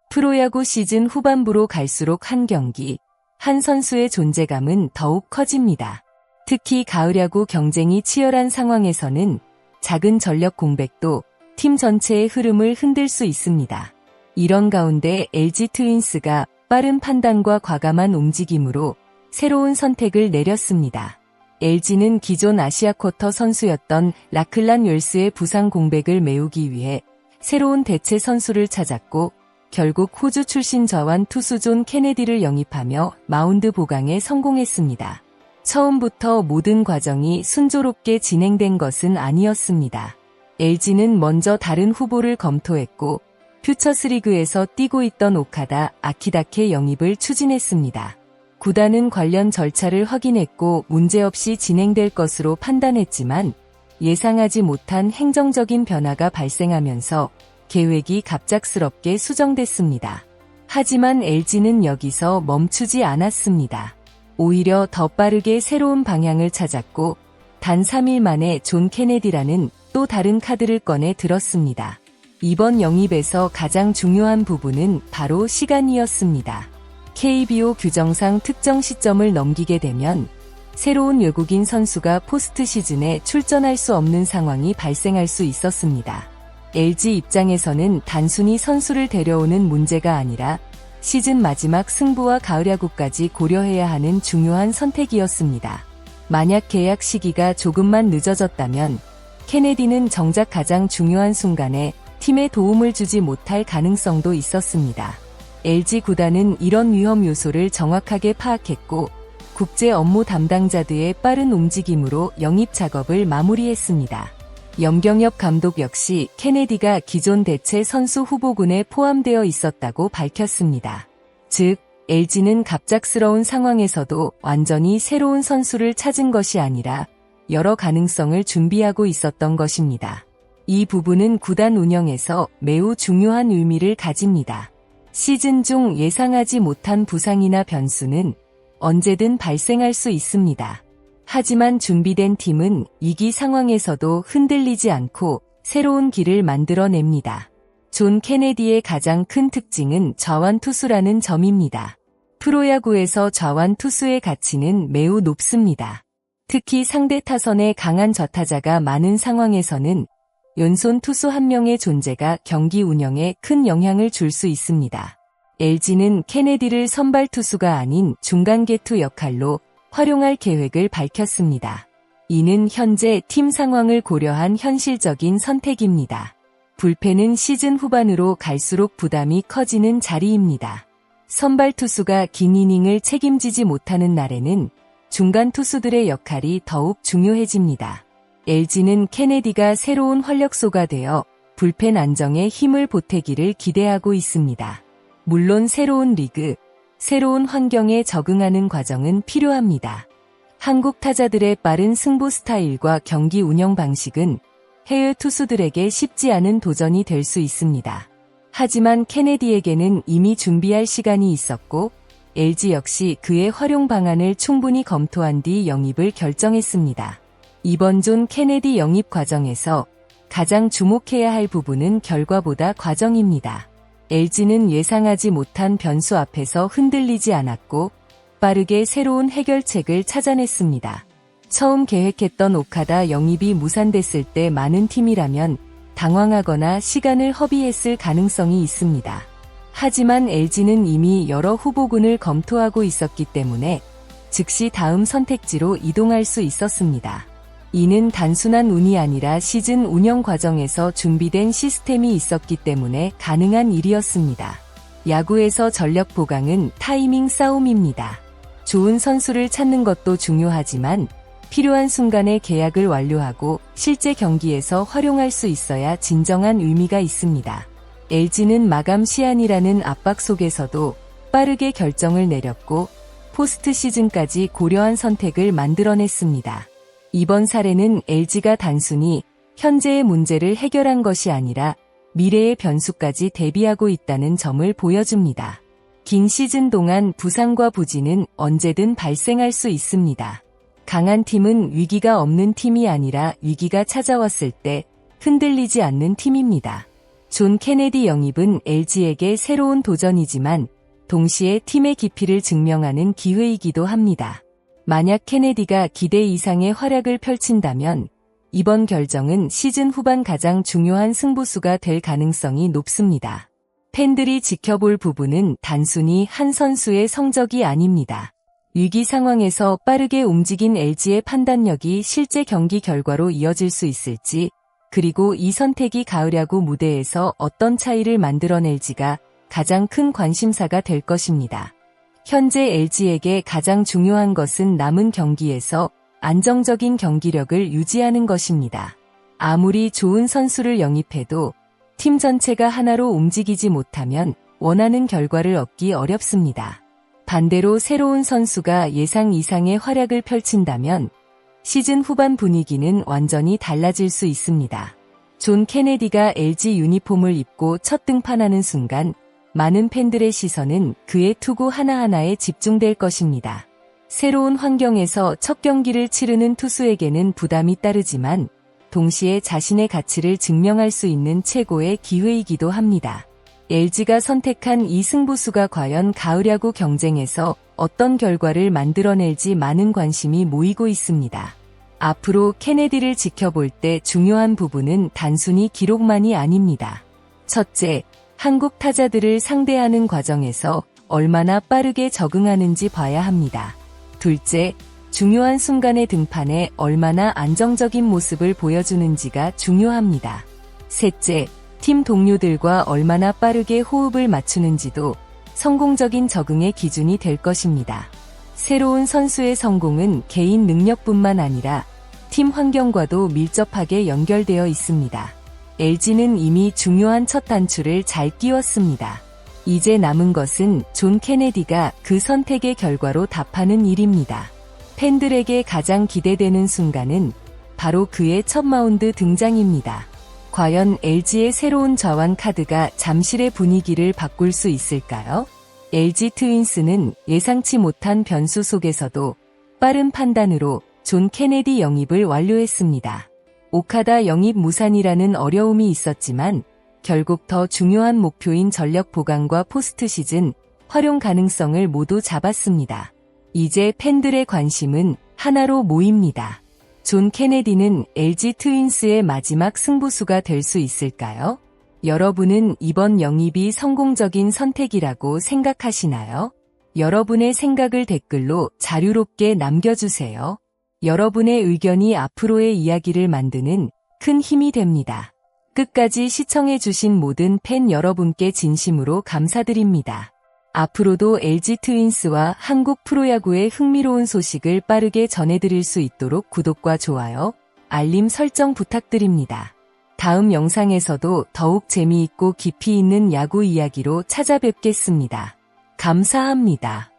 프로야구 시즌 후반부로 갈수록 한 경기, 한 선수의 존재감은 더욱 커집니다. 특히 가을야구 경쟁이 치열한 상황에서는 작은 전력 공백도 팀 전체의 흐름을 흔들 수 있습니다. 이런 가운데 LG 트윈스가 빠른 판단과 과감한 움직임으로 새로운 선택을 내렸습니다. LG는 기존 아시아 쿼터 선수였던 라클란 웰스의 부상 공백을 메우기 위해 새로운 대체 선수를 찾았고 결국 호주 출신 좌완 투수 존 케네디를 영입하며 마운드 보강에 성공했습니다. 처음부터 모든 과정이 순조롭게 진행된 것은 아니었습니다. LG는 먼저 다른 후보를 검토했고 퓨처스리그에서 뛰고 있던 오카다 아키다케 영입을 추진했습니다. 구단은 관련 절차를 확인했고 문제없이 진행될 것으로 판단했지만 예상하지 못한 행정적인 변화가 발생하면서 계획이 갑작스럽게 수정됐습니다. 하지만 LG는 여기서 멈추지 않았습니다. 오히려 더 빠르게 새로운 방향을 찾았고 단 3일 만에 존 케네디라는 또 다른 카드를 꺼내 들었습니다. 이번 영입에서 가장 중요한 부분은 바로 시간이었습니다. KBO 규정상 특정 시점을 넘기게 되면 새로운 외국인 선수가 포스트 시즌에 출전할 수 없는 상황이 발생할 수 있었습니다. LG 입장에서는 단순히 선수를 데려오는 문제가 아니라 시즌 마지막 승부와 가을야구까지 고려해야 하는 중요한 선택이었습니다. 만약 계약 시기가 조금만 늦어졌다면 케네디는 정작 가장 중요한 순간에 팀에 도움을 주지 못할 가능성도 있었습니다. LG 구단은 이런 위험 요소를 정확하게 파악했고 국제 업무 담당자들의 빠른 움직임으로 영입 작업을 마무리했습니다. 염경엽 감독 역시 케네디가 기존 대체 선수 후보군에 포함되어 있었다고 밝혔습니다. 즉, LG는 갑작스러운 상황에서도 완전히 새로운 선수를 찾은 것이 아니라 여러 가능성을 준비하고 있었던 것입니다. 이 부분은 구단 운영에서 매우 중요한 의미를 가집니다. 시즌 중 예상하지 못한 부상이나 변수는 언제든 발생할 수 있습니다. 하지만 준비된 팀은 위기 상황에서도 흔들리지 않고 새로운 길을 만들어냅니다. 존 케네디의 가장 큰 특징은 좌완 투수라는 점입니다. 프로야구에서 좌완 투수의 가치는 매우 높습니다. 특히 상대 타선에 강한 좌타자가 많은 상황에서는 왼손 투수 한 명의 존재가 경기 운영에 큰 영향을 줄 수 있습니다. LG는 케네디를 선발 투수가 아닌 중간 개투 역할로 활용할 계획을 밝혔습니다. 이는 현재 팀 상황을 고려한 현실적인 선택입니다. 불펜은 시즌 후반으로 갈수록 부담이 커지는 자리입니다. 선발 투수가 긴 이닝을 책임지지 못하는 날에는 중간 투수들의 역할이 더욱 중요해집니다. LG는 케네디가 새로운 활력소가 되어 불펜 안정에 힘을 보태기를 기대하고 있습니다. 물론 새로운 리그, 새로운 환경에 적응하는 과정은 필요합니다. 한국 타자들의 빠른 승부 스타일과 경기 운영 방식은 해외 투수들에게 쉽지 않은 도전이 될 수 있습니다. 하지만 케네디에게는 이미 준비할 시간이 있었고 LG 역시 그의 활용 방안을 충분히 검토한 뒤 영입을 결정했습니다. 이번 존 케네디 영입 과정에서 가장 주목해야 할 부분은 결과보다 과정입니다. LG는 예상하지 못한 변수 앞에서 흔들리지 않았고 빠르게 새로운 해결책을 찾아냈습니다. 처음 계획했던 오카다 영입이 무산됐을 때 많은 팀이라면 당황하거나 시간을 허비했을 가능성이 있습니다. 하지만 LG는 이미 여러 후보군을 검토하고 있었기 때문에 즉시 다음 선택지로 이동할 수 있었습니다. 이는 단순한 운이 아니라 시즌 운영 과정에서 준비된 시스템이 있었기 때문에 가능한 일이었습니다. 야구에서 전력 보강은 타이밍 싸움입니다. 좋은 선수를 찾는 것도 중요하지만 필요한 순간에 계약을 완료하고 실제 경기에서 활용할 수 있어야 진정한 의미가 있습니다. LG는 마감 시한이라는 압박 속에서도 빠르게 결정을 내렸고 포스트 시즌까지 고려한 선택을 만들어냈습니다. 이번 사례는 LG가 단순히 현재의 문제를 해결한 것이 아니라 미래의 변수까지 대비하고 있다는 점을 보여줍니다. 긴 시즌 동안 부상과 부진은 언제든 발생할 수 있습니다. 강한 팀은 위기가 없는 팀이 아니라 위기가 찾아왔을 때 흔들리지 않는 팀입니다. 존 케네디 영입은 LG에게 새로운 도전이지만 동시에 팀의 깊이를 증명하는 기회이기도 합니다. 만약 케네디가 기대 이상의 활약을 펼친다면 이번 결정은 시즌 후반 가장 중요한 승부수가 될 가능성이 높습니다. 팬들이 지켜볼 부분은 단순히 한 선수의 성적이 아닙니다. 위기 상황에서 빠르게 움직인 LG의 판단력이 실제 경기 결과로 이어질 수 있을지, 그리고 이 선택이 가을 야구 무대에서 어떤 차이를 만들어낼지가 가장 큰 관심사가 될 것입니다. 현재 LG에게 가장 중요한 것은 남은 경기에서 안정적인 경기력을 유지하는 것입니다. 아무리 좋은 선수를 영입해도 팀 전체가 하나로 움직이지 못하면 원하는 결과를 얻기 어렵습니다. 반대로 새로운 선수가 예상 이상의 활약을 펼친다면 시즌 후반 분위기는 완전히 달라질 수 있습니다. 존 케네디가 LG 유니폼을 입고 첫 등판하는 순간 많은 팬들의 시선은 그의 투구 하나하나에 집중될 것입니다. 새로운 환경에서 첫 경기를 치르는 투수에게는 부담이 따르지만 동시에 자신의 가치를 증명할 수 있는 최고의 기회이기도 합니다. LG가 선택한 이 승부수가 과연 가을 야구 경쟁에서 어떤 결과를 만들어낼지 많은 관심이 모이고 있습니다. 앞으로 케네디를 지켜볼 때 중요한 부분은 단순히 기록만이 아닙니다. 첫째, 한국 타자들을 상대하는 과정에서 얼마나 빠르게 적응하는지 봐야 합니다. 둘째, 중요한 순간의 등판에 얼마나 안정적인 모습을 보여주는지가 중요합니다. 셋째, 팀 동료들과 얼마나 빠르게 호흡을 맞추는지도 성공적인 적응의 기준이 될 것입니다. 새로운 선수의 성공은 개인 능력뿐만 아니라 팀 환경과도 밀접하게 연결되어 있습니다. LG는 이미 중요한 첫 단추를 잘 끼웠습니다. 이제 남은 것은 존 케네디가 그 선택의 결과로 답하는 일입니다. 팬들에게 가장 기대되는 순간은 바로 그의 첫 마운드 등장입니다. 과연 LG의 새로운 자완 카드가 잠실의 분위기를 바꿀 수 있을까요? LG 트윈스는 예상치 못한 변수 속에서도 빠른 판단으로 존 케네디 영입을 완료했습니다. 오카다 영입 무산이라는 어려움이 있었지만 결국 더 중요한 목표인 전력 보강과 포스트 시즌 활용 가능성을 모두 잡았습니다. 이제 팬들의 관심은 하나로 모입니다. 존 케네디는 LG 트윈스의 마지막 승부수가 될 수 있을까요? 여러분은 이번 영입이 성공적인 선택이라고 생각하시나요? 여러분의 생각을 댓글로 자유롭게 남겨주세요. 여러분의 의견이 앞으로의 이야기를 만드는 큰 힘이 됩니다. 끝까지 시청해주신 모든 팬 여러분께 진심으로 감사드립니다. 앞으로도 LG 트윈스와 한국 프로야구의 흥미로운 소식을 빠르게 전해드릴 수 있도록 구독과 좋아요, 알림 설정 부탁드립니다. 다음 영상에서도 더욱 재미있고 깊이 있는 야구 이야기로 찾아뵙겠습니다. 감사합니다.